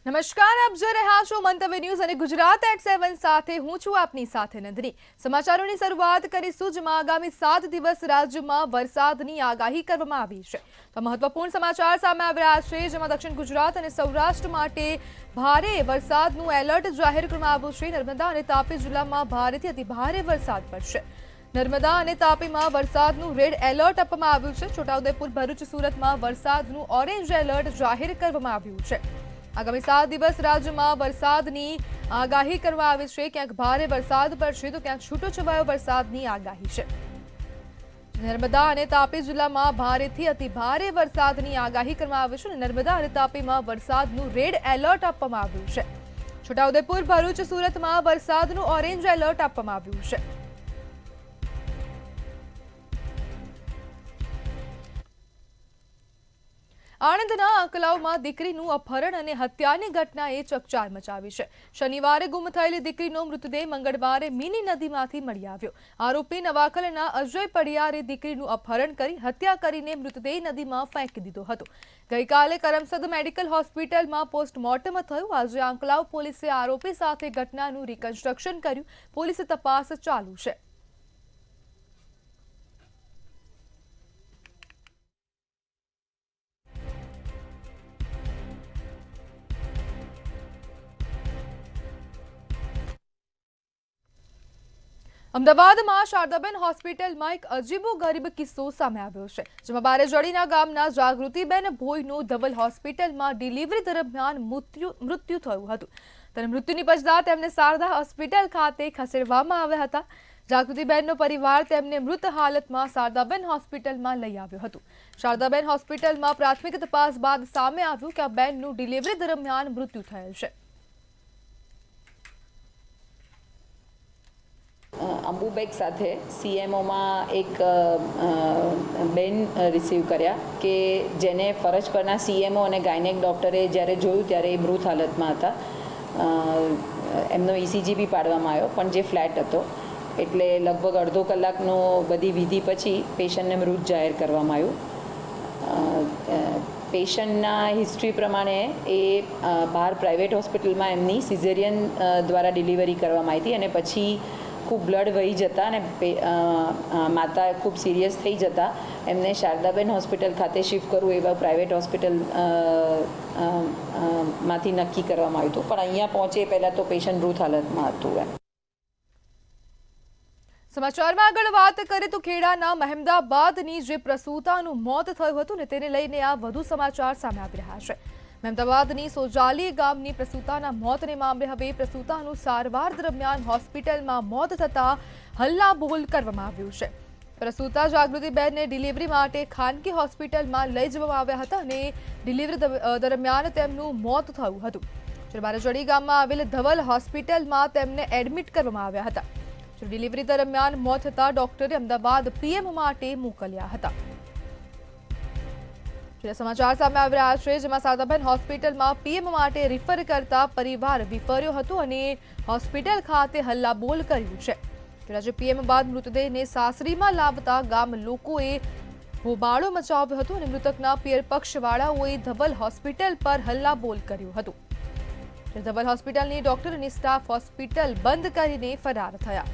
નમસ્કાર, આપ જોઈ રહ્યા છો મંતવ્ય ન્યૂઝ અને ગુજરાત એટ 7 સાથે હું છું આપની સાથે નંદની। સમાચારોની શરૂઆત કરીશું જેમાં આગામી 7 દિવસ રાજ્યમાં વરસાદની આગાહી કરવામાં આવી છે। તો મહત્વપૂર્ણ સમાચાર સામે આવી રહ્યા છે જેમાં દક્ષિણ ગુજરાત અને સૌરાષ્ટ્ર માટે ભારે વરસાદનું એલર્ટ જાહેર કરવામાં આવ્યું છે। નર્મદા અને તાપી જિલ્લામાં ભારેથી અતિભારે વરસાદ પડશે। નર્મદા અને તાપીમાં વરસાદનું રેડ એલર્ટ આપવામાં આવ્યું છે। છોટાઉદેપુર, ભરૂચ, સુરતમાં વરસાદનું ઓરેન્જ એલર્ટ જાહેર કરવામાં આવ્યું છે। આગામી 7 દિવસ રાજ્યમાં વરસાદની આગાહી કરવામાં આવી છે। ક્યાંક ભારે વરસાદ પડશે તો ક્યાંક છૂટોછવાયો વરસાદની આગાહી છે। નર્મદા અને તાપી જિલ્લામાં ભારેથી અતિભારે વરસાદની આગાહી કરવામાં આવી છે। નર્મદા અને તાપીમાં વરસાદનું રેડ એલર્ટ આપવામાં આવ્યું છે। છોટાઉદેપુર, ભરૂચ, સુરતમાં વરસાદનું ઓરેન્જ એલર્ટ આપવામાં આવ્યું છે। આણંદના આંકલાવમાં દીકરીનું અપહરણ અને હત્યાની ઘટનાએ ચકચાર મચાવી છે। શનિવારે ગુમ થયેલી દીકરીનો મૃતદેહ મંગળવારે મીની નદીમાંથી મળી આવ્યો। આરોપી નવાખલના અજય પડિયારે દીકરીનું અપહરણ કરી હત્યા કરીને મૃતદેહ નદીમાં ફેંકી દીધો હતો। ગઈકાલે કરમસદ મેડિકલ હોસ્પિટલમાં પોસ્ટમોર્ટમ થયું। આજે આંકલાવ પોલીસે આરોપી સાથે ઘટનાનું રિકન્સ્ટ્રક્શન કર્યું। પોલીસે તપાસ ચાલુ છે। અમદાવાદમાં શારદાબેન હોસ્પિટલમાં એક અજીબોગરીબ કિસ્સો સામે આવ્યો છે જેમાં બારેજડીના ગામના જાગૃતિબેન ભોઈનું ધવલ હોસ્પિટલમાં ડિલિવરી દરમિયાન મૃત્યુ થયું હતું। ત્યારે મૃત્યુ નિપજતા તેમને શારદા હોસ્પિટલ ખાતે ખસેડવામાં આવ્યા હતા। જાગૃતિબેનનો પરિવાર તેમને મૃત હાલતમાં શારદાબેન હોસ્પિટલમાં લઈ આવ્યો હતો। શારદાબેન હોસ્પિટલમાં પ્રાથમિક તપાસ બાદ સામે આવ્યું કે આ બેનનું ડિલિવરી દરમિયાન મૃત્યુ થયેલ છે। અંબુબેગ સાથે સીએમઓમાં એક બેન રિસીવ કર્યા કે જેને ફરજ પરના સીએમઓ અને ગાયનેક ડૉક્ટરે જ્યારે જોયું ત્યારે એ મૃત હાલતમાં હતા। એમનો ઇસીજી બી પાડવામાં આવ્યો પણ જે ફ્લેટ હતો એટલે લગભગ અડધો કલાકનો બધી વિધિ પછી પેશન્ટને મૃત જાહેર કરવામાં આવ્યું। પેશન્ટના હિસ્ટ્રી પ્રમાણે એ બહાર પ્રાઇવેટ હોસ્પિટલમાં એમની સિઝેરિયન દ્વારા ડિલિવરી કરવામાં આવી હતી અને પછી ખૂબ બ્લડ વહી જતા અને માતા ખૂબ સિરિયસ થઈ જતા એમને શારદાબેન હોસ્પિટલ ખાતે શિફ્ટ કરવું એવા પ્રાઇવેટ હોસ્પિટલ માંથી નક્કી કરવામાં આવ્યું હતું પણ અહીંયા પહોંચે પહેલાં તો પેશન્ટ મૃત હાલતમાં હતું। સમાચારમાં આગળ વાત કરીએ તો ખેડાના મહેમદાબાદની જે પ્રસૂતાનું મોત થયું હતું ને તેને લઈને આ વધુ સમાચાર સામે આવી રહ્યા છે। મહેમદાબાદની સોજાલી ગામની પ્રસૂતાના મોતને મામલે હવે પ્રસૂતાનું સારવાર દરમિયાન હોસ્પિટલમાં મોત થતાં હલ્લાબોલ કરવામાં આવ્યું છે। પ્રસૂતા જાગૃતિબેનને ડિલિવરી માટે ખાનગી હોસ્પિટલમાં લઈ જવામાં આવ્યા હતા અને ડિલિવરી દરમિયાન તેમનું મોત થયું હતું। જ્યારે બારેજડી ગામમાં આવેલ ધવલ હોસ્પિટલમાં તેમને એડમિટ કરવામાં આવ્યા હતા। ડિલિવરી દરમિયાન મોત થતાં ડોક્ટરે અમદાવાદ પીએમ માટે મોકલ્યા હતા। સમાચાર સામે આવી રહ્યા છે જેમાં શારદાબેન હોસ્પિટલમાં પીએમ માટે રિફર કરતા પરિવાર વિફર્યો હતો અને હોસ્પિટલ ખાતે હલ્લાબોલ કર્યું છે। આજે પીએમ બાદ મૃતદેહને સાસરીમાં લાવતા ગામ લોકોએ હોબાળો મચાવ્યો હતો અને મૃતકના પિયર પક્ષવાળાઓએ ધવલ હોસ્પિટલ પર હલ્લાબોલ કર્યું હતું। ધવલ હોસ્પિટલની ડોક્ટર અને સ્ટાફ હોસ્પિટલ બંધ કરીને ફરાર થયા।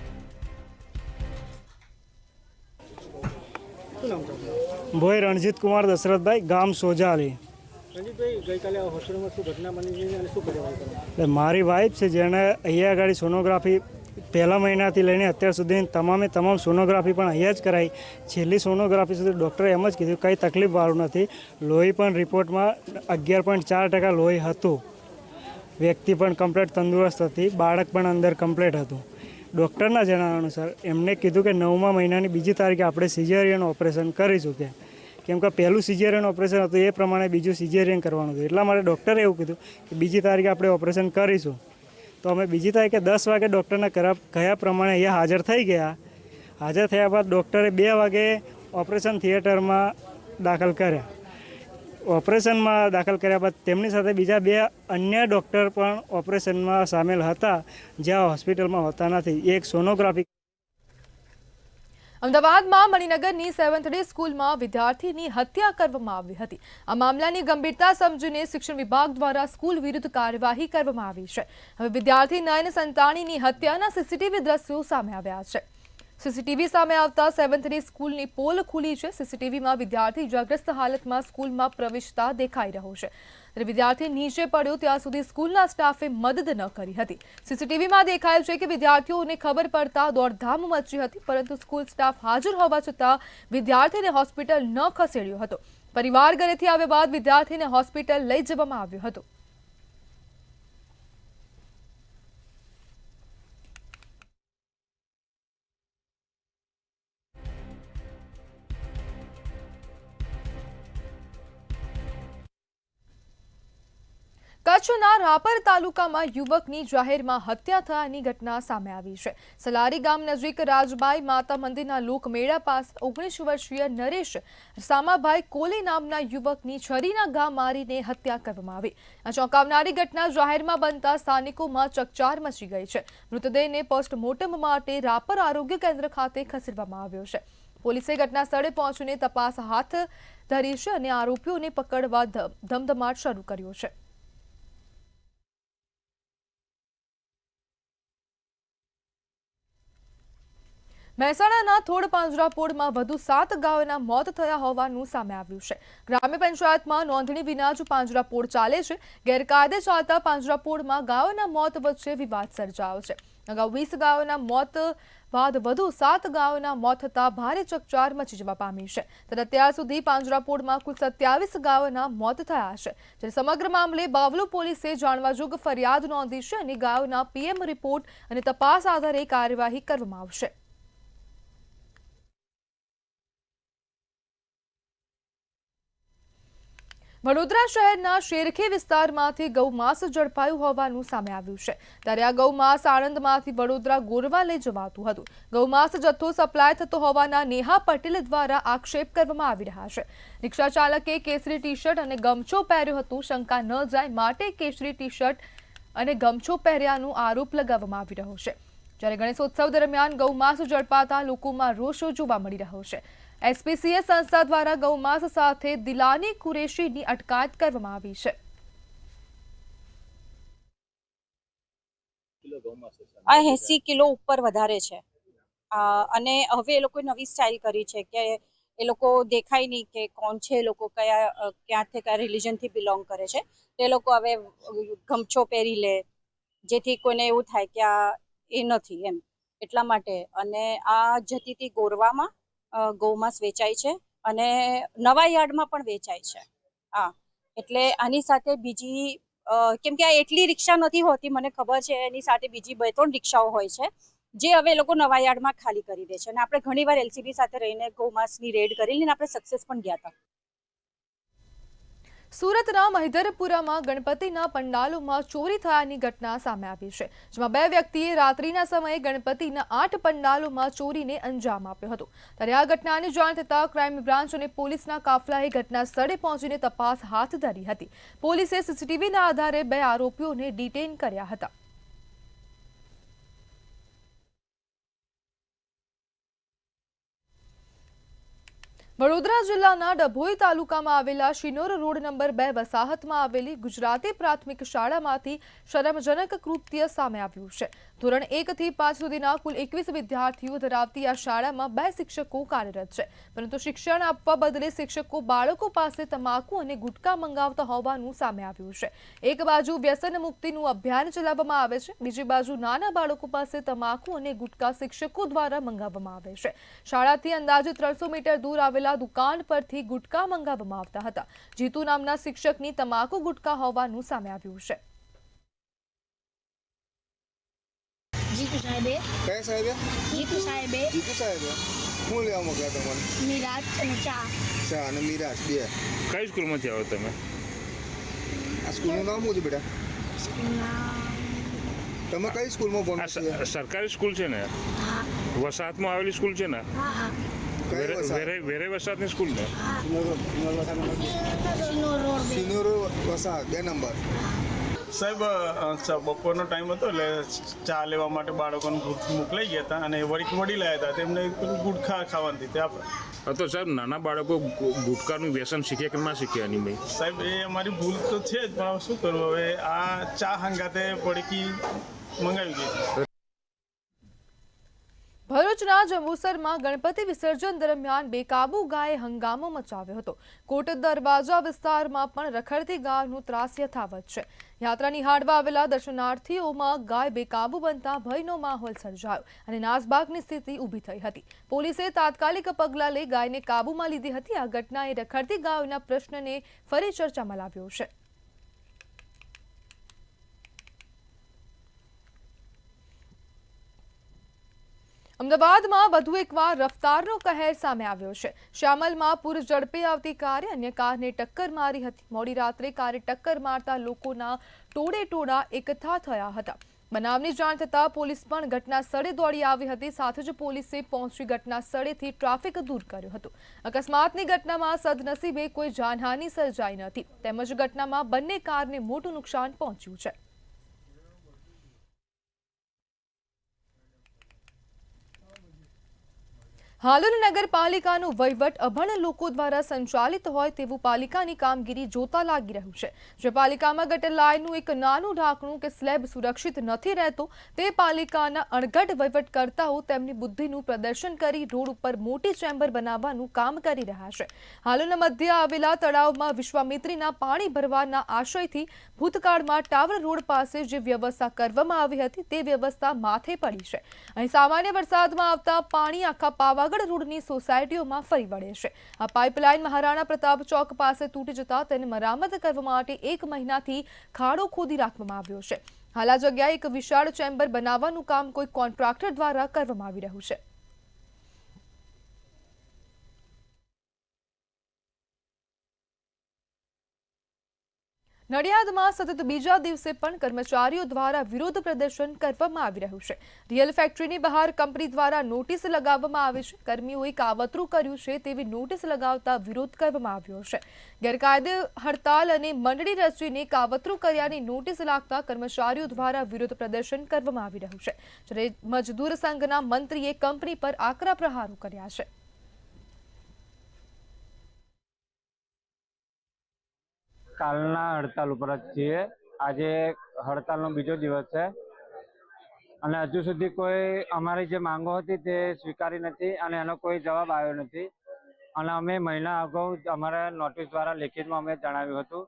ભોઈ રણજીત કુમાર દશરથભાઈ, ગામ સોજાલી। રણજીતભાઈ, ગઈકાલે હોસ્પિટલમાં શું ઘટના બની છે અને શું કાર્યવાહી? મારી વાઈફ છે જેણે અહીંયા આગળ સોનોગ્રાફી પહેલા મહિનાથી લઈને અત્યાર સુધી તમામ સોનોગ્રાફી પણ અહીંયા જ કરાવી। છેલ્લી સોનોગ્રાફી સુધી ડૉક્ટરે એમ જ કીધું કંઈ તકલીફવાળું નથી। લોહી પણ રિપોર્ટમાં 11.4% લોહી હતું। વ્યક્તિ પણ કમ્પ્લીટ તંદુરસ્ત હતી। બાળક પણ અંદર કમ્પ્લીટ હતું। ડૉક્ટરના જણાવ્યા અનુસાર એમને કીધું કે 9મા મહિનાની 2જી તારીખે આપણે સિઝેરિયન ઓપરેશન કરીશું કેમ કે પહેલું સિઝેરિયન ઓપરેશન હતું એ પ્રમાણે બીજું સિઝેરિયન કરવાનું હતું એટલા માટે ડૉક્ટરે એવું કીધું કે 2જી તારીખે આપણે ઓપરેશન કરીશું। તો અમે 2જી તારીખે 10 વાગે ડૉક્ટરના કયા પ્રમાણે અહીંયા હાજર થઈ ગયા। હાજર થયા બાદ ડૉક્ટરે 2 વાગે ઓપરેશન થિયેટરમાં દાખલ કર્યા। ઓપરેશનમાં દાખલ કર્યા બાદ તેમની સાથે બીજા 2 અન્ય ડૉક્ટર પણ ઓપરેશનમાં સામેલ હતા જ્યાં હોસ્પિટલમાં હોતા નથી। એક સોનોગ્રાફી અમદાવાદમાં મણિનગરની 7th ડે સ્કૂલમાં વિદ્યાર્થીની હત્યા કરવામાં આવી હતી. આ મામલાની ગંભીરતા સમજીને શિક્ષણ વિભાગ દ્વારા સ્કૂલ વિરુદ્ધ કાર્યવાહી કરવામાં આવી છે. હવે વિદ્યાર્થી નયન સંતાણીની હત્યાના સીસીટીવી દ્રશ્યો સામે આવ્યા છે. સીસીટીવી સામે આવતા 7th ડે સ્કૂલની પોલ ખુલી છે. સીસીટીવીમાં વિદ્યાર્થી ઇજાગ્રસ્ત હાલતમાં સ્કૂલમાં પ્રવેશતા દેખાઈ રહ્યો છે. ત્યારે વિદ્યાર્થી નીચે પડ્યો ત્યાં સુધી સ્કૂલના સ્ટાફે મદદ ન કરી હતી. સીસીટીવીમાં દેખાય છે કે વિદ્યાર્થીઓને ખબર પડતા દોડધામ મચી હતી, પરંતુ સ્કૂલ સ્ટાફ હાજર હોવા છતાં વિદ્યાર્થીને હોસ્પિટલ ન ખસેડ્યો હતો. પરિવાર ઘરેથી આવ્યા બાદ વિદ્યાર્થીને હોસ્પિટલ લઈ જવામાં આવ્યો હતો. કચ્છના રાપર તાલુકામાં યુવકની જાહેરમાં હત્યા થયાની ઘટના સામે આવી છે. સલારી ગામ નજીક રાજબાઈ માતા મંદિરના લોકમેળા પાસે 19 વર્ષીય નરેશ સામાભાઈ કોલી નામના યુવકની છરીના ઘા મારીને હત્યા કરવામાં આવી. આ ચોંકાવનારી ઘટના જાહેરમાં બનતા સ્થાનિકોમાં ચકચાર મચી ગઈ છે. મૃતદેહને પોસ્ટમોર્ટમ માટે રાપર આરોગ્ય કેન્દ્ર ખાતે ખસેડવામાં આવ્યો છે. પોલીસે ઘટના સ્થળે પહોંચીને તપાસ હાથ ધરી છે અને આરોપીઓને પકડવા ધમધમાટ શરૂ કર્યો છે. મહેસાણાના થોડ પાંજરાપોળમાં વધુ 7 ગાયોના મોત થયા હોવાનું સામે આવ્યું છે. ગ્રામ્ય પંચાયતમાં નોંધણી વિના જ પાંજરાપોળ ચાલે છે. ગેરકાયદે ચાલતા પાંજરાપોળમાં ગાયોના મોત વચ્ચે વિવાદ સર્જાયો છે. અગાઉ 20 ગાયોના મોત બાદ વધુ 7 ગાયોના મોત થતા ભારે ચકચાર મચી જવા પામી છે. ત્યારે અત્યાર સુધી પાંજરાપોળમાં કુલ 27 ગાયોના મોત થયા છે. જ્યારે સમગ્ર મામલે બાવલુ પોલીસે જાણવાજોગ ફરિયાદ નોંધી છે અને ગાયોના પીએમ રિપોર્ટ અને તપાસ આધારે કાર્યવાહી કરવામાં આવશે. વડોદરા શહેરના શેરખે વિસ્તારમાંથી ગૌમાંસ ઝડપાયું હોવાનું સામે આવ્યું છે. ત્યારે આ ગૌમાંસ આણંદમાંથી વડોદરા ગોરવા લઈ જવાતું હતું. ગૌમાંસ જથ્થો સપ્લાય થતો હોવાના નેહા પટેલ દ્વારા આક્ષેપ કરવામાં આવી રહ્યા છે. રિક્ષા ચાલકે કેસરી ટી શર્ટ અને ગમછો પહેર્યો હતો. શંકા ન જાય માટે કેસરી ટી શર્ટ અને ગમછો પહેર્યાનો આરોપ લગાવવામાં આવી રહ્યો છે. જ્યારે ગણેશોત્સવ દરમિયાન ગૌમાંસ ઝડપાતા લોકોમાં રોષ જોવા મળી રહ્યો છે. એસપીસીએ સંસ્થા દ્વારા ગૌમાંસ સાથે દિલાની કુરેશીની અટકાયત કરવામાં આવી છે. આ 80 કિલો ઉપર વધારે છે. અને હવે એ લોકો નવી સ્ટાઇલ કરી છે કે એ લોકો દેખાય નહીં કે કોણ છે, એ લોકો ક્યાંથી કયા રિલિજનથી બિલોંગ કરે છે. તે લોકો હવે ગમછો પહેરી લે, જેથી કોઈને એવું થાય કે આ એ નથી એમ. એટલા માટે અને આ જતી હતી ગોરવામાં ગૌમાંસ વેચાય છે અને નવા યાર્ડમાં પણ વેચાય છે. એટલે આની સાથે બીજી કેમ કે આ એટલી રિક્ષા નથી હોતી, મને ખબર છે. એની સાથે બીજી 2-3 રિક્ષાઓ હોય છે જે હવે લોકો નવા યાર્ડમાં ખાલી કરી દે છે. અને આપણે ઘણીવાર એલસીબી સાથે રહીને ગૌમાંસની રેડ કરેલી અને આપણે સક્સેસ પણ ગયા હતા. સુરતના મહિધરપુરામાં ગણપતિના પંડાલોમાં ચોરી થયાની ઘટના સામે આવી છે. જેમાં 2 વ્યક્તિએ રાત્રિના સમયે ગણપતિના 8 પંડાલોમાં ચોરીને અંજામ આપ્યો હતો. ત્યારે આ ઘટનાની જાણ થતાં ક્રાઇમ બ્રાન્ચ અને પોલીસના કાફલાએ ઘટના સ્થળે પહોંચીને તપાસ હાથ ધરી હતી. પોલીસે સીસીટીવીના આધારે 2 આરોપીઓને ડિટેઇન કર્યા હતા. વડોદરા જિલ્લાના ડભોઈ તાલુકામાં આવેલા શિનોર રોડ નંબર 2 વસાહતમાં આવેલી ગુજરાતી પ્રાથમિક શાળામાંથી શરમજનક કૃત્ય સામે આવ્યું છે. ધોરણ 1 થી 5 સુધીના કુલ 21 વિદ્યાર્થીઓ ધરાવતી આ શાળામાં 2 શિક્ષકો કાર્યરત છે. પરંતુ શિક્ષણ આપવા બદલે શિક્ષકો બાળકો પાસે તમાકુ અને ગુટકા મંગાવતા હોવાનું સામે આવ્યું છે. એક બાજુ વ્યસન મુક્તિનું અભિયાન ચલાવવામાં આવે છે, બીજી બાજુ નાના બાળકો પાસે તમાકુ અને ગુટકા શિક્ષકો દ્વારા મંગાવવામાં આવે છે. શાળાથી અંદાજે 300 મીટર દૂર આવેલા દુકાન પરથી ગુટકા મંગાવવામાં આવતા હતા. જીતુ નામના શિક્ષકની તમાકુ ગુટકા હોવાનું સામે આવ્યું છે. જીતુ સાહેબે. કયા સાહેબે? જીતુ સાહેબે. જીતુ સાહેબે શું લેવા મોકલ્યા તમને? મિરાજ અને ચા. ચા અને મિરાજ 2. કઈ સ્કૂલમાંથી આવો તમે? આ સ્કૂલનું નામ શું છે બેટા? તમે કઈ સ્કૂલમાં ભણો છો? સરકારી સ્કૂલ છે ને? હા. વસાહતમાં આવેલી સ્કૂલ છે ને? હા હા. વેરે વસાહતની સ્કૂલ ને? સિનોર રોડ 2. સિનોર વસાહત 2 નંબર. સાહેબ બપોરનો ટાઈમ હતો એટલે ચા લેવા માટે બાળકોને મોકલાઈ ગયા હતા અને વડી લાવ્યા હતા તેમને ગુટખા ખાવાની હતી આપણે તો સાહેબ નાના બાળકો ગુટખાનું વ્યસન શીખે કે ના શીખે એની મેં સાહેબ એ અમારી ભૂલ તો છે જ પણ શું કરવું હવે આ ચા હંગાતે પડીકી મંગાવી ગઈ. ભરૂચના જંબુસરમાં ગણપતિ વિસર્જન દરમિયાન બેકાબુ ગાયે હંગામો મચાવ્યો હતો. કોટ દરવાજા વિસ્તારમાં પણ રખડતી ગાયનો ત્રાસ યથાવત છે. યાત્રા નિહાળવા આવેલા દર્શનાર્થીઓમાં ગાય બેકાબુ બનતા ભયનો માહોલ સર્જાયો અને નાસભાગની સ્થિતિ ઊભી થઈ હતી. પોલીસે તાત્કાલિક પગલાં લઈ ગાયને કાબૂમાં લીધી હતી. આ ઘટનાએ રખડતી ગાયોના પ્રશ્નને ફરી ચર્ચામાં લાવ્યો છે. અમદાવાદમાં વધુ એકવાર રફતારનો કહેર સામે આવ્યો છે. શ્યામલમાં પૂર ઝડપે આવતી કારે અન્ય કારને ટક્કર મારી હતી. મોડી રાત્રે કારે ટક્કર મારતા લોકોના ટોળે એકઠા થયા હતા. બનાવની જાણ થતાં પોલીસ પણ ઘટના સ્થળે દોડી આવી હતી. સાથે જ પોલીસે પહોંચી ઘટના સ્થળેથી ટ્રાફિક દૂર કર્યો હતો. અકસ્માતની ઘટનામાં સદનસીબે કોઈ જાનહાનિ સર્જાઈ નથી. તેમજ ઘટનામાં બંને કારને મોટું નુકસાન પહોંચ્યું છે. હાલોલ નગરપાલિકાનો વહીવટ અભણ લોકો દ્વારા સંચાલિત હોય તેવું પાલિકાની કામગીરી જોતા લાગી રહ્યું છે. જે પાલિકામાં ગટર લાઇનનું એક નાનું ઢાંકણું કે સ્લેબ સુરક્ષિત નથી રહેતો તે પાલિકાના અણઘડ વહીવટકર્તાઓ તેમની બુદ્ધિનું પ્રદર્શન કરી રોડ ઉપર મોટી ચેમ્બર બનાવવાનું કામ કરી રહ્યા છે. હાલોલના મધ્ય આવેલા તળાવમાં વિશ્વામિત્રીના પાણી ભરવાના આશયથી ભૂતકાળમાં ટાવર રોડ પાસે જે વ્યવસ્થા કરવામાં આવી હતી તે વ્યવસ્થા માથે પડી છે. અહીં સામાન્ય વરસાદમાં આવતા પાણી આખા પાવાગઢ રોડની સોસાયટીઓમાં ફરી વળે છે. આ પાઇપલાઇન મહારાણા પ્રતાપ ચોક પાસે તૂટી જતા તેને મરામત કરવા માટે 1 મહિનાથી ખાડો ખોદી રાખવામાં આવ્યો છે. હાલ આ જગ્યાએ એક વિશાળ ચેમ્બર બનાવવાનું કામ કોઈ કોન્ટ્રાક્ટર દ્વારા કરવામાં આવી રહ્યું છે. નડિયાદમાં સતત બીજા દિવસે પણ કર્મચારીઓ દ્વારા વિરોધ પ્રદર્શન કરવામાં આવી રહ્યું છે. રિયલ ફેક્ટરીની બહાર કંપની દ્વારા નોટિસ લગાવવામાં આવી છે. કર્મીઓએ કાવતરું કર્યું છે તેવી નોટિસ લગાવતા વિરોધ કરવામાં આવ્યો છે. ગેરકાયદે હડતાલ અને મંડળી રચીને કાવતરું કર્યાની નોટિસ લાગતા કર્મચારીઓ દ્વારા વિરોધ પ્રદર્શન કરવામાં આવી રહ્યું છે. જ્યારે મજદૂર સંઘના મંત્રીએ કંપની પર આકરા પ્રહારો કર્યા છે. કાલના હડતાલ ઉપર જ છીએ. આજે હડતાલનો બીજો દિવસ છે અને હજુ સુધી કોઈ અમારી જે માંગો હતી તે સ્વીકારી નથી અને એનો કોઈ જવાબ આવ્યો નથી. અને અમે મહિના અગાઉ અમારા નોટિસ દ્વારા લેખિતમાં અમે જણાવ્યું હતું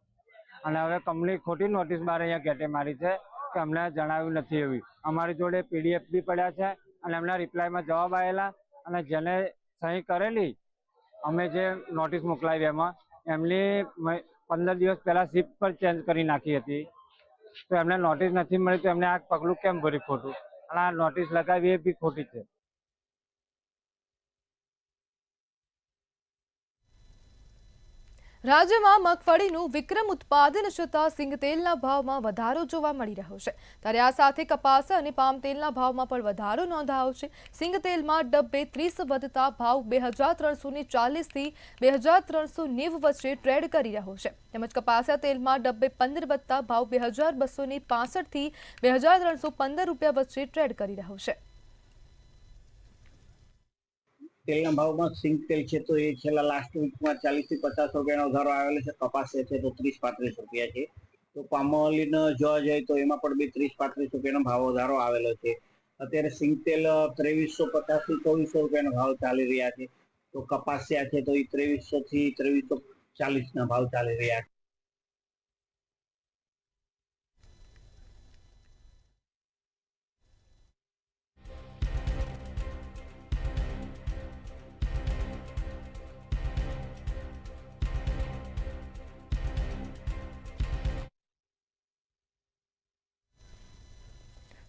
અને હવે કંપની ખોટી નોટિસ બહાર અહીંયા ગેટે મારી છે કે અમને જણાવ્યું નથી એવી. અમારી જોડે PDF બી પડ્યા છે અને એમના રિપ્લાયમાં જવાબ આવેલા અને જેને સહી કરેલી અમે જે નોટિસ મોકલાવી એમાં એમની 15 દિવસ પહેલા શિફ્ટ પર ચેન્જ કરી નાખી હતી. તો એમને નોટિસ નથી મળી તો એમને આ પગલું કેમ ભર્યું ખોટું અને આ નોટિસ લગાવી એ બી ખોટી છે. રાજ્યમાં મગફળીનું વિક્રમ ઉત્પાદન છતાં સિંગતેલના ભાવમાં વધારો જોવા મળી રહ્યો છે. ત્યારે આ સાથે કપાસ અને પામતેલના ભાવમાં પણ વધારો નોંધાયો છે. સિંગતેલમાં ડબ્બે 30 વધતા ભાવ 2340 થી 2390 વચ્ચે ટ્રેડ કરી રહ્યો છે. તેમજ કપાસિયા તેલમાં ડબ્બે 15 વધતા ભાવ 2265 થી 2315 રૂપિયા વચ્ચે ટ્રેડ કરી રહ્યો છે. તેલના ભાવમાં સિંગ તેલ છે તો એ છેલ્લા લાસ્ટ વીકમાં 40 થી 50 રૂપિયાનો વધારો આવેલો છે. કપાસ છે તો 30-35 રૂપિયા છે. તો પામ ઓઇલ જોવા જઈએ તો એમાં પણ 30-35 રૂપિયાનો ભાવ વધારો આવેલો છે. અત્યારે સિંગ તેલ 2350 થી 2400 રૂપિયાનો ભાવ ચાલી રહ્યા છે. તો કપાસિયા છે તો એ 2300 થી 2340 ના ભાવ ચાલી રહ્યા છે.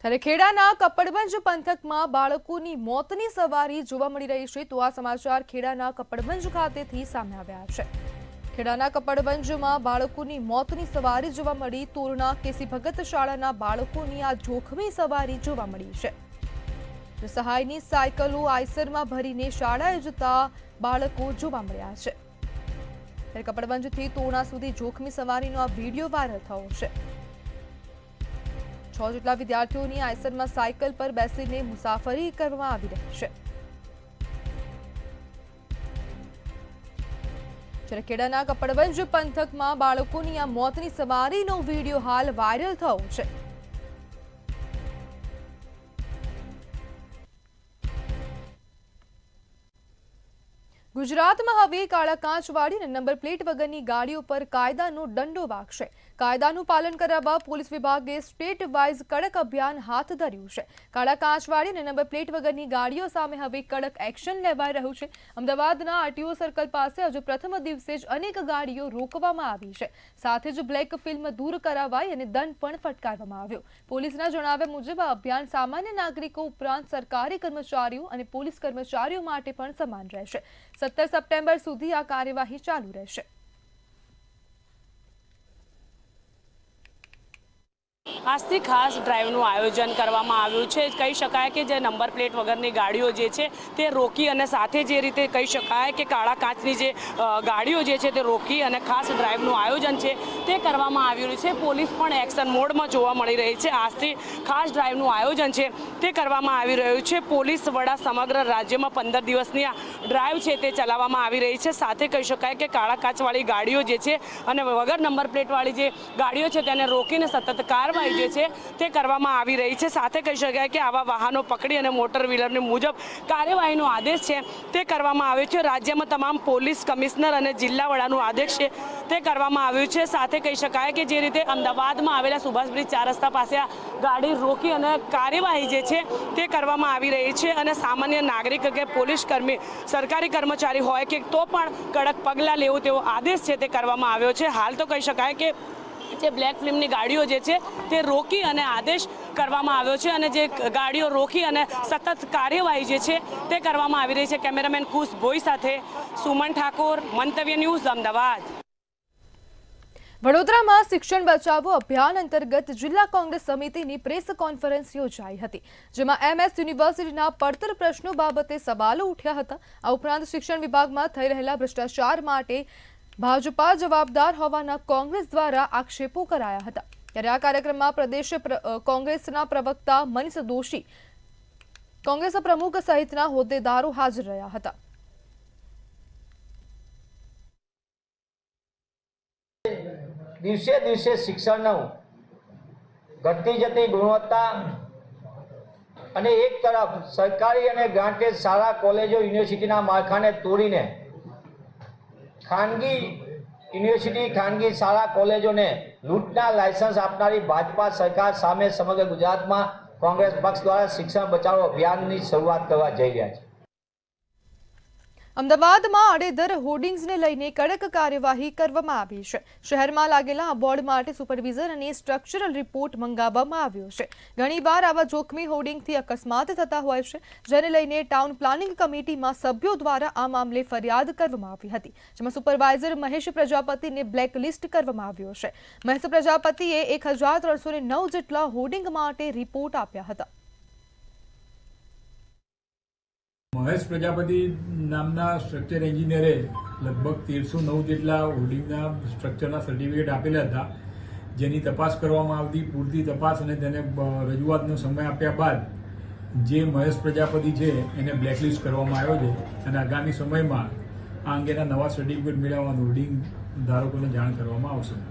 ત્યારે ખેડાના કપડવંજ પંથકમાં બાળકોની મોતની સવારી જોવા મળી રહી છે. તો આ સમાચાર ખેડાના કપડવંજ ખાતેથી સામે આવ્યા છે. ખેડાના કપડવંજમાં બાળકોની મોતની સવારી જોવા મળી. તોરણા કેસી ભગત શાળાના બાળકોની આ જોખમી સવારી જોવા મળી છે. સહાયની સાયકલો આઈસરમાં ભરીને શાળાએ જતા બાળકો જોવા મળ્યા છે. ત્યારે કપડવંજથી તોરણા સુધી જોખમી સવારીનો આ વિડીયો વાયરલ થયો છે. 6 જેટલા વિદ્યાર્થીઓની આયસરમાં સાયકલ પર બેસીને મુસાફરી કરવામાં આવી રહી છે. જ્યારે ખેડાના કપડવંજ પંથકમાં બાળકોની આ મોતની સવારીનો વિડીયો હાલ વાયરલ થયો છે. ગુજરાતમાં હવે કાળા કાચવાળી અને નંબર પ્લેટ વગરની ગાડીઓ પર કાયદાનો દંડો વાગશે. કાયદાનું પાલન કરાવવા પોલીસ વિભાગે સ્ટેટ વાઇઝ કડક અભિયાન હાથ ધર્યું છે. કાળા કાચવાળી અને નંબર પ્લેટ વગરની ગાડીઓ સામે હવે કડક એક્શન લેવાઈ રહ્યું છે. અમદાવાદના આરટીઓ સર્કલ પાસે હજુ પ્રથમ દિવસે જ અનેક ગાડીઓ રોકવામાં આવી છે. સાથે જ બ્લેક ફિલ્મ દૂર કરાવાઈ અને દંડ પણ ફટકારવામાં આવ્યો. પોલીસના જણાવ્યા મુજબ આ અભિયાન સામાન્ય નાગરિકો ઉપરાંત સરકારી કર્મચારીઓ અને પોલીસ કર્મચારીઓ માટે પણ સમાન રહેશે. 17 સપ્ટેમ્બર સુધી આ કાર્યવાહી ચાલુ રહેશે. આજથી ખાસ ડ્રાઈવનું આયોજન કરવામાં આવ્યું છે. કહી શકાય કે જે નંબર પ્લેટ વગરની ગાડીઓ જે છે તે રોકી અને સાથે જે રીતે કહી શકાય કે કાળા કાચની જે ગાડીઓ જે છે તે રોકી અને ખાસ ડ્રાઈવનું આયોજન છે તે કરવામાં આવ્યું છે. પોલીસ પણ એક્શન મોડમાં જોવા મળી રહી છે. આજથી ખાસ ડ્રાઈવનું આયોજન છે તે કરવામાં આવી રહ્યું છે. પોલીસ વડા સમગ્ર રાજ્યમાં 15 દિવસની આ ડ્રાઈવ છે તે ચલાવવામાં આવી રહી છે. સાથે કહી શકાય કે કાળા કાચવાળી ગાડીઓ જે છે અને વગર નંબર પ્લેટવાળી જે ગાડીઓ છે તેને રોકીને સતત કાર્યવાહી જે છે તે કરવામાં આવી રહી છે. સાથે કહી શકાય કે આવા વાહનો પકડી અને મોટર વ્હીલરની મુજબ કાર્યવાહીનો આદેશ છે તે કરવામાં આવ્યો છે. રાજ્યમાં તમામ પોલીસ કમિશનર અને જિલ્લા વડાનો આદેશ છે તે કરવામાં આવ્યું છે. સાથે કહી શકાય કે જે રીતે અમદાવાદમાં આવેલા સુભાષ બ્રિજ 4 રસ્તા પાસે આ ગાડી રોકી અને કાર્યવાહી જે છે તે કરવામાં આવી રહી છે. અને સામાન્ય નાગરિક કે પોલીસ કર્મી સરકારી કર્મચારી હોય કે તો પણ કડક પગલાં લેવું તેવો આદેશ છે તે કરવામાં આવ્યો છે. હાલ તો કહી શકાય કે જે બ્લેક ફિલ્મની ગાડીઓ જે છે તે રોકી અને આદેશ કરવામાં આવ્યો છે અને જે ગાડીઓ રોકી અને સતત કાર્યવાહી જે છે તે કરવામાં આવી રહી છે. કેમેરામેન ખુશ ભોઈ સાથે સુમન ઠાકોર, મંતવ્ય ન્યૂઝ, અમદાવાદ. વડોદરામાં શિક્ષણ બચાવો અભિયાન અંતર્ગત જિલ્લા કોંગ્રેસ સમિતિની પ્રેસ કોન્ફરન્સ યોજાઈ હતી, જેમાં MS યુનિવર્સિટીના પડતર પ્રશ્નો બાબતે સવાલો ઉઠ્યા હતા. આ ઉપરાંત શિક્ષણ વિભાગમાં થઈ રહેલા ભ્રષ્ટાચાર માટે ભાજપા જવાબદાર હોવાના કોંગ્રેસ દ્વારા આક્ષેપો કરાયા હતા. ત્યારે આ કાર્યક્રમમાં પ્રદેશ કોંગ્રેસના પ્રવક્તા મનીષ દોશી, કોંગ્રેસ પ્રમુખ સહિતના હોદ્દેદારો હાજર રહ્યા હતા. દિવસે દિવસે શિક્ષણનું ઘટતી જતી ગુણવત્તા અને એક તરફ સરકારી અને ગ્રાન્ટેડ શાળા કોલેજો યુનિવર્સિટીના માળખાને તોડીને ખાનગી યુનિવર્સિટી ખાનગી શાળા કોલેજોને લૂંટના લાયસન્સ આપનારી ભાજપા સરકાર સામે સમગ્ર ગુજરાતમાં કોંગ્રેસ પક્ષ દ્વારા શિક્ષણ બચાવો અભિયાનની શરૂઆત કરવા જઈ રહ્યા છે. અમદાવાદમાં આડેધર હોર્ડિંગ્સને લઈને કડક કાર્યવાહી કરવામાં આવી છે. શહેરમાં લાગેલા આ બોર્ડ માટે સુપરવિઝન અને સ્ટ્રક્ચરલ રિપોર્ટ મંગાવવામાં આવ્યો છે. ઘણીવાર આવા જોખમી હોર્ડિંગથી અકસ્માત થતા હોય છે, જેને લઈને ટાઉન પ્લાનિંગ કમિટીમાં સભ્યો દ્વારા આ મામલે ફરિયાદ કરવામાં આવી હતી, જેમાં સુપરવાઇઝર મહેશ પ્રજાપતિને બ્લેકલિસ્ટ કરવામાં આવ્યો છે. મહેશ પ્રજાપતિએ 1309 જેટલા હોર્ડિંગ માટે રિપોર્ટ આપ્યા હતા. મહેશ પ્રજાપતિ નામના સ્ટ્રક્ચર એન્જિનિયરે લગભગ 1309 જેટલા હોર્ડિંગના સ્ટ્રક્ચરના સર્ટિફિકેટ આપેલા હતા, જેની તપાસ કરવામાં આવતી. પૂરતી તપાસ અને તેને રજૂઆતનો સમય આપ્યા બાદ જે મહેશ પ્રજાપતિ છે એને બ્લેકલિસ્ટ કરવામાં આવ્યો છે અને આગામી સમયમાં આ અંગેના નવા સર્ટિફિકેટ મેળવવા હોર્ડિંગ ધારકોને જાણ કરવામાં આવશે.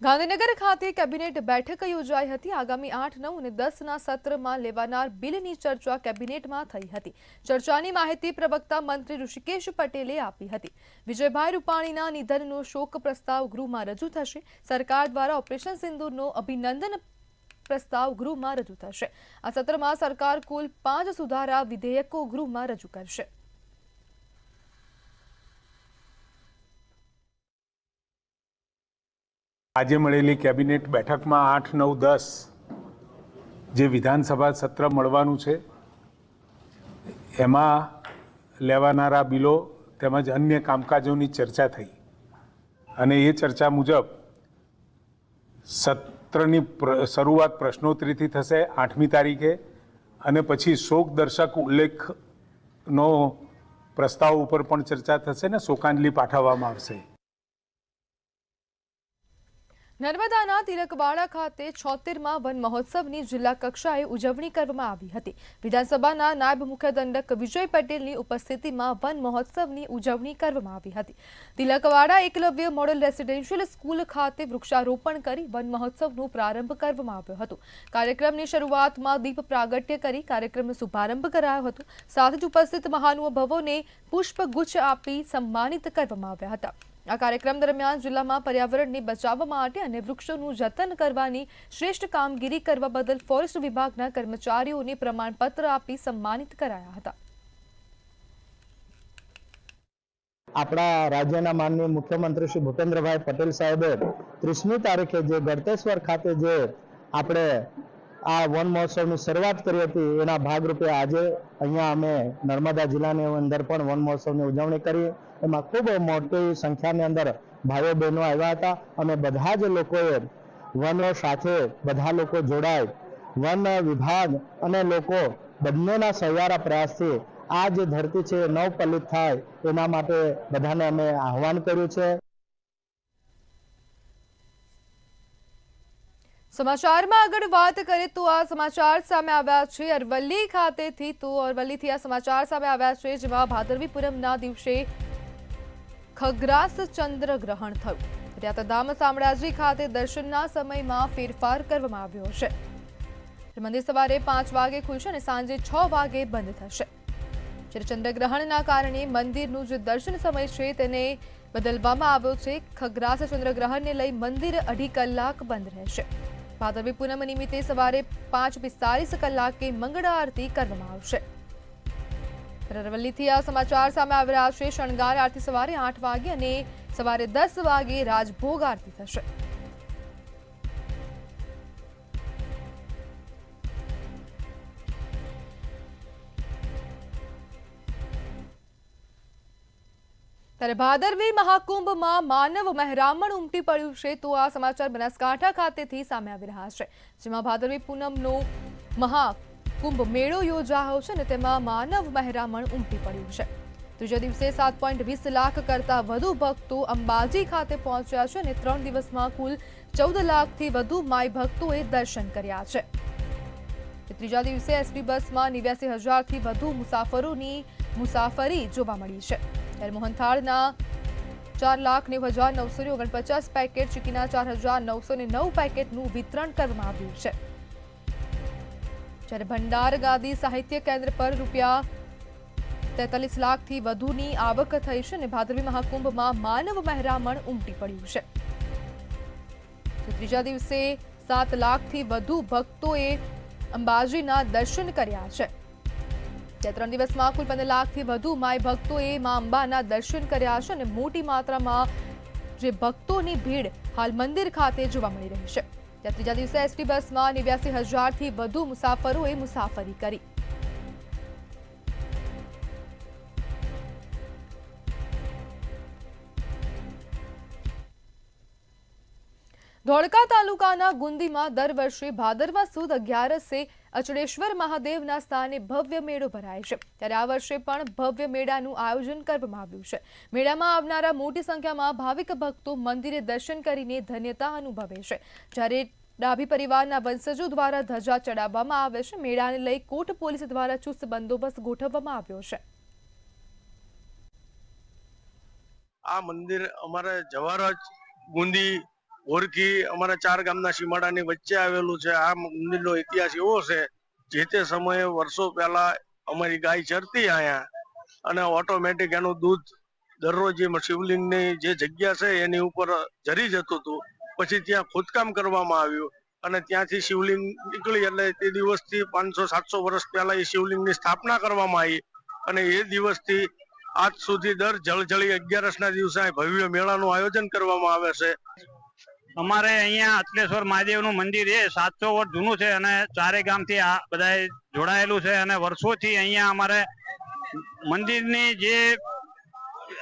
ગાંધીનગર ખાતે કેબિનેટ બેઠક યોજાઈ હતી. આગામી 8, 9 અને 10ના સત્રમાં લેવાનાર બિલની ચર્ચા કેબિનેટમાં થઈ હતી. ચર્ચાની માહિતી પ્રવક્તા મંત્રી ઋષિકેશ પટેલે આપી હતી. વિજયભાઈ રૂપાણીના નિધનનો શોક પ્રસ્તાવ ગૃહમાં રજૂ થશે. સરકાર દ્વારા ઓપરેશન સિંદૂરનો અભિનંદન પ્રસ્તાવ ગૃહમાં રજૂ થશે. આ સત્રમાં સરકાર કુલ 5 સુધારા વિધેયકો ગૃહમાં રજૂ કરશે. આજે મળેલી કેબિનેટ બેઠકમાં 8, 9, 10 જે વિધાનસભા સત્ર મળવાનું છે એમાં લેવાનારા બિલો તેમજ અન્ય કામકાજોની ચર્ચા થઈ અને એ ચર્ચા મુજબ સત્રની શરૂઆત પ્રશ્નોત્તરીથી થશે 8મી તારીખે અને પછી શોકદર્શક ઉલ્લેખનો પ્રસ્તાવ ઉપર પણ ચર્ચા થશે ને શોકાંજલિ પાઠવવામાં આવશે. નર્મદાના તિલકવાડા ખાતે 76મા વન મહોત્સવની જિલ્લા કક્ષાએ ઉજવણી કરવામાં આવી હતી. વિધાનસભાના નાયબ મુખ્ય દંડક વિજય પટેલની ઉપસ્થિતિમાં વન મહોત્સવની ઉજવણી કરવામાં આવી હતી. Tilakwada Eklavya model residential school ખાતે વૃક્ષારોપણ કરી વન મહોત્સવનો પ્રારંભ કરવામાં આવ્યો હતો. કાર્યક્રમની શરૂઆતમાં દીપ પ્રાગટ્ય કરી કાર્યક્રમનો શુભારંભ કરાયો હતો. સાથે જ ઉપસ્થિત મહાનુભાવોને પુષ્પગુચ્છ આપી સન્માનિત કરવામાં આવ્યા હતા. આ કાર્યક્રમ દરમિયાન જિલ્લામાં પર્યાવરણને બચાવવા માટે અને વૃક્ષોનું જતન કરવાની શ્રેષ્ઠ કામગીરી કરવા બદલ ફોરેસ્ટ વિભાગના કર્મચારીઓને પ્રમાણપત્ર આપી સન્માનિત કરાયા હતા. આપણા રાજ્યના માનનીય મુખ્યમંત્રી શ્રી ભૂપેન્દ્રભાઈ પટેલ સાહેબે 30મી તારીખે જે ગળતેશ્વર ખાતે જે આપણે આ વન મહોત્સવની શરૂઆત કરી હતી, એના ભાગરૂપે આજે અહીંયા અમે નર્મદા જિલ્લાની અંદર પણ વન મહોત્સવની ઉજવણી કરી. એમાં ખૂબ મોટી સંખ્યાની અંદર ભાઈઓ બહેનો આવ્યા હતા અને બધા જ લોકોએ વનો સાથે બધા લોકો જોડાય, વન વિભાગ અને લોકો બંનેના સહિયારા પ્રયાસથી આ જે ધરતી છે નવપલિત થાય એના માટે બધાને અમે આહવાન કર્યું છે. સમાચારમાં આગળ વાત કરીએ તો આ સમાચાર સામે આવ્યા છે અરવલ્લી ખાતેથી. તો અરવલ્લીથી આ સમાચાર સામે આવ્યા છે, જેમાં ભાદરવી પૂનમના દિવસે ખગ્રાસ ચંદ્રગ્રહણ થયું. યાત્રાધામ શામળાજી ખાતે દર્શનના સમયમાં ફેરફાર કરવામાં આવ્યો છે. મંદિર સવારે 5 વાગે ખુલશે અને સાંજે 6 વાગે બંધ થશે. જ્યારે ચંદ્રગ્રહણના કારણે મંદિરનું જે દર્શન સમય છે તેને બદલવામાં આવ્યો છે. ખગ્રાસ ચંદ્રગ્રહણને લઈ મંદિર 2.5 કલાક બંધ રહેશે. ભાદરવી પૂનમ નિમિત્તે સવારે 5:45 કલાકે મંગળા આરતી કરવામાં આવશે. અરવલ્લીથી આ સમાચાર સામે આવી રહ્યા છે. શણગાર આરતી સવારે 8 વાગે અને સવારે 10 વાગે રાજભોગ આરતી થશે. ત્યારે ભાદરવી મહાકુંભમાં માનવ મહેરામણ ઉમટી પડ્યું છે. તો આ સમાચાર બનાસકાંઠા ખાતેથી સામે આવી રહ્યા છે, જેમાં ભાદરવી પૂનમનો મહાકુંભ મેળો યોજાયો છે અને તેમાં માનવ મહેરામણ ઉમટી પડ્યું છે. ત્રીજા દિવસે 7.20 લાખ કરતા વધુ ભક્તો અંબાજી ખાતે પહોંચ્યા છે અને 3 દિવસમાં કુલ 14 લાખથી વધુ માઈ ભક્તોએ દર્શન કર્યા છે. ત્રીજા દિવસે એસટી બસમાં 89,000થી વધુ મુસાફરોની મુસાફરી જોવા મળી છે. ત્યારે મોહનથાળના 4,90,949 પેકેટ, ચીકીના 4,909 પેકેટનું વિતરણ કરવામાં આવ્યું છે. જ્યારે ભંડાર ગાદી સાહિત્ય કેન્દ્ર પર રૂપિયા 43 લાખથી વધુની આવક થઈ છે અને ભાદરવી મહાકુંભમાં માનવ મહેરામણ ઉમટી પડ્યું છે. ત્રીજા દિવસે 7 લાખથી વધુ ભક્તોએ અંબાજીના દર્શન કર્યા છે. 3 દિવસમાં કુલ 15 લાખથી વધુ માય ભક્તોએ મા અંબાના દર્શન કર્યા છે અને મોટી માત્રામાં જે ભક્તોની ભીડ હાલ મંદિર ખાતે જોવા મળી રહી છે. ત્યાં ત્રીજા દિવસે એસટી બસમાં 89,000થી વધુ મુસાફરોએ મુસાફરી કરી. ધોળકા તાલુકાના ગુંદીમાં દર વર્ષે ભાદરવા સુદ 11સે અચળેશ્વર મહાદેવના સ્થાને ભવ્ય મેળો ભરાય છે. ત્યારે આ વર્ષે પણ ભવ્ય મેળાનું આયોજન કરવામાં આવ્યું છે. મેળામાં આવનારા મોટી સંખ્યામાં ભાવિક ભક્તો મંદિરે દર્શન કરીને ધન્યતા અનુભવે છે. જ્યારે ડાભી પરિવારના વંશજો દ્વારા ધજા ચડાવવામાં આવે છે. મેળાને લઈ કોટ પોલીસ દ્વારા ચુસ્ત બંદોબસ્ત ગોઠવવામાં આવ્યો છે. આ મંદિર અમારે જવારજ, ગુંદી, ઓરકી અમારા 4 ગામના સીમાડાની વચ્ચે આવેલું છે. આ મંદિરનો ઇતિહાસ એવો છે, જે તે સમયે વર્ષો પહેલા અમારી ગાય ચરતી અહીંયા અને ઓટોમેટિક એનું દૂધ દરરોજ શિવલિંગની જે જગ્યા છે એની ઉપર જરી જતું હતું. પછી ત્યાં ખોદકામ કરવામાં આવ્યું અને ત્યાંથી શિવલિંગ નીકળી એટલે તે દિવસથી 500-700 વર્ષ પહેલા એ શિવલિંગની સ્થાપના કરવામાં આવી અને એ દિવસથી આજ સુધી દર જળજળી 11ના દિવસે ભવ્ય મેળાનું આયોજન કરવામાં આવે છે. અમારે અહીંયા અચલેશ્વર મહાદેવનું મંદિર એ 700 વર્ષ જૂનું છે અને 4 ગામથી આ બધા જોડાયેલું છે અને વર્ષોથી અહીંયા અમારે મંદિરની જે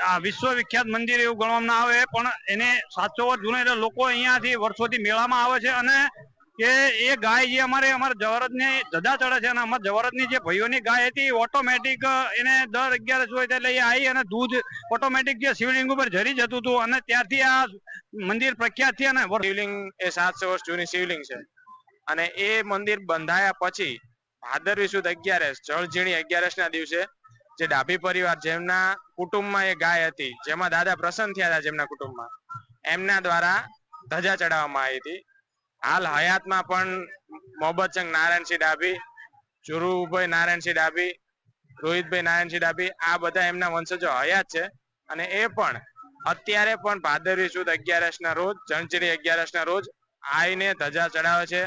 આ વિશ્વવિખ્યાત મંદિર એવું ગણવામાં આવે પણ એને 700 વર્ષ જૂનું એટલે લોકો અહીંયાથી વર્ષોથી મેળામાં આવે છે અને કે એ ગાય જે અમારા જવારતની ધજા ચડે છે અને અમારા જવારતની જે ભાઈઓની ગાય હતી ઓટોમેટિક એને દર 11 હોય એટલે એ આવી અને દૂધ ઓટોમેટિક જે શિવલિંગ ઉપર ઝરી જતું હતું અને ત્યારથી આ મંદિર પ્રખ્યાત છે. અને શિવલિંગ એ 700 વર્ષ જૂની શિવલિંગ છે અને એ મંદિર બંધાયા પછી ભાદરવી સુદ 11 જળઝીણી 11 ના દિવસે જે ડાભી પરિવાર જેમના કુટુંબમાં એ ગાય હતી, જેમાં દાદા પ્રસન્ન થયા હતા, જેમના કુટુંબમાં એમના દ્વારા ધજા ચડાવવામાં આવી હતી. હાલ હયાતમાં પણ મોહબ્બતચંદ નારાયણસિંહ ડાભી, ચુરુભાઈ નારાયણસિંહ ડાભી, રોહિતભાઈ નારાયણસિંહ ડાભી આ બધા એમના વંશજો હયાત છે અને એ પણ અત્યારે પણ ભાદરવી સુદ 11 ના રોજ જળઝીણી 11 ના રોજ આવીને ધજા ચડાવે છે.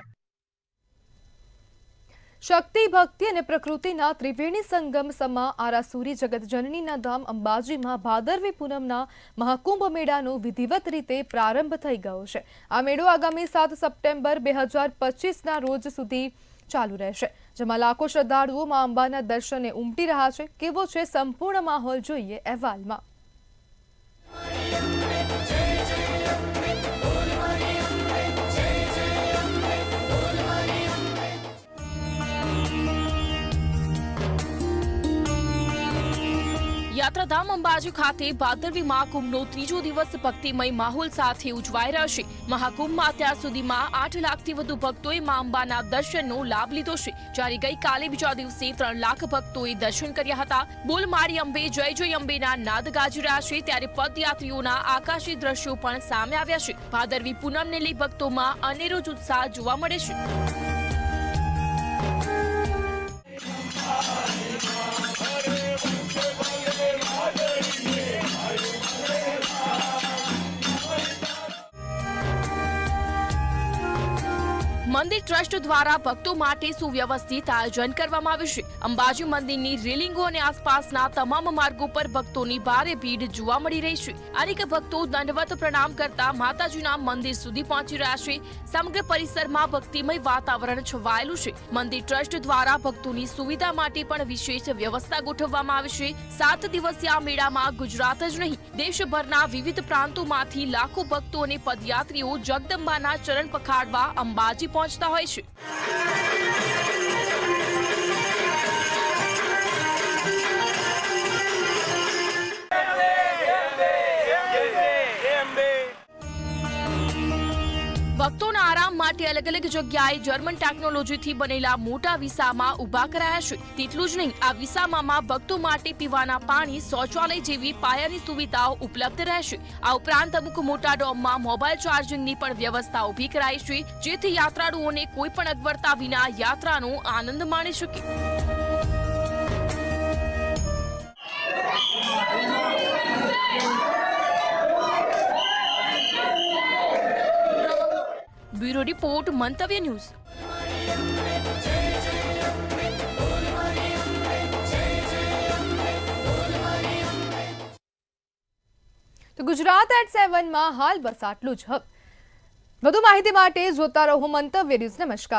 શક્તિ, ભક્તિ અને પ્રકૃતિના ત્રિવેણી સંગમ સમા આરાસુરી જગતજનનીના ધામ અંબાજીમાં ભાદરવી પૂનમના મહાકુંભ મેળાનો વિધિવત રીતે પ્રારંભ થઈ ગયો છે. આ મેળો આગામી 7 સપ્ટેમ્બર 2025ના રોજ સુધી ચાલુ રહેશે, જેમાં લાખો શ્રદ્ધાળુઓ મા અંબાના દર્શને ઉમટી રહ્યા છે. કેવો છે સંપૂર્ણ માહોલ, જોઈએ અહેવાલમાં. યાત્રાધામ અંબાજી ખાતે ભાદરવી મહાકુંભનો ત્રીજો દિવસ ભક્તિમય માહોલ સાથે ઉજવાઈ રહ્યો છે. મહાકુંભમાં અત્યાર સુધીમાં 8 લાખથી વધુ ભક્તોએ મા અંબાના દર્શનનો લાભ લીધો છે, જ્યારે ગઈકાલે બીજા દિવસે 3 લાખ ભક્તોએ દર્શન કર્યા હતા. બોલ મારી અંબે, જય જય અંબેના નાદ ગાજી રહ્યા છે, ત્યારે પદયાત્રીઓના આકાશી દ્રશ્યો પણ સામે આવ્યા છે. ભાદરવી પૂનમને લઈ ભક્તોમાં અનેરો જ ઉત્સાહ જોવા મળે છે. મંદિર ટ્રસ્ટ દ્વારા ભક્તો માટે સુવ્યવસ્થિત આયોજન કરવામાં આવ્યું છે. અંબાજી મંદિરની રેલિંગો અને આસપાસના તમામ માર્ગો પર ભક્તોની ભારે ભીડ જોવા મળી રહી છે. અનેક ભક્તો દંડવત પ્રણામ કરતા માતાજીના મંદિર સુધી પહોંચી રહ્યા છે. સમગ્ર પરિસરમાં ભક્તિમય વાતાવરણ છવાયેલું છે. મંદિર ટ્રસ્ટ દ્વારા ભક્તોની સુવિધા માટે પણ વિશેષ વ્યવસ્થા ગોઠવવામાં આવી છે. 7 દિવસીય આ મેળામાં ગુજરાત જ નહીં, દેશભરના વિવિધ પ્રાંતોમાંથી લાખો ભક્તો અને પદયાત્રીઓ જગદંબાના ચરણ પખાડવા અંબાજી પહોંચતા હોય છે. ભક્તોના આરામ માટે અલગ અલગ જગ્યાએ જર્મન ટેકનોલોજીથી બનેલા મોટા વિસામાં ઉભા કરાયા છે. તેટલું જ નહીં, આ વિસામામાં ભક્તો માટે પીવાના પાણી, શૌચાલય જેવી પાયાની સુવિધાઓ ઉપલબ્ધ રહેશે. આ ઉપરાંત અમુક મોટા ડોમમાં મોબાઈલ ચાર્જિંગની પણ વ્યવસ્થા ઊભી કરાઈ છે, જેથી યાત્રાળુઓને કોઈ પણ અગવડતા વિના યાત્રાનો આનંદ માણી શકે. બ્યુરો રિપોર્ટ, મંતવ્ય ન્યૂઝ. તો ગુજરાત એટ 7માં હાલ બસ આટલું જ. વધુ માહિતી માટે જોતા રહો મંતવ્ય ન્યૂઝ. નમસ્કાર.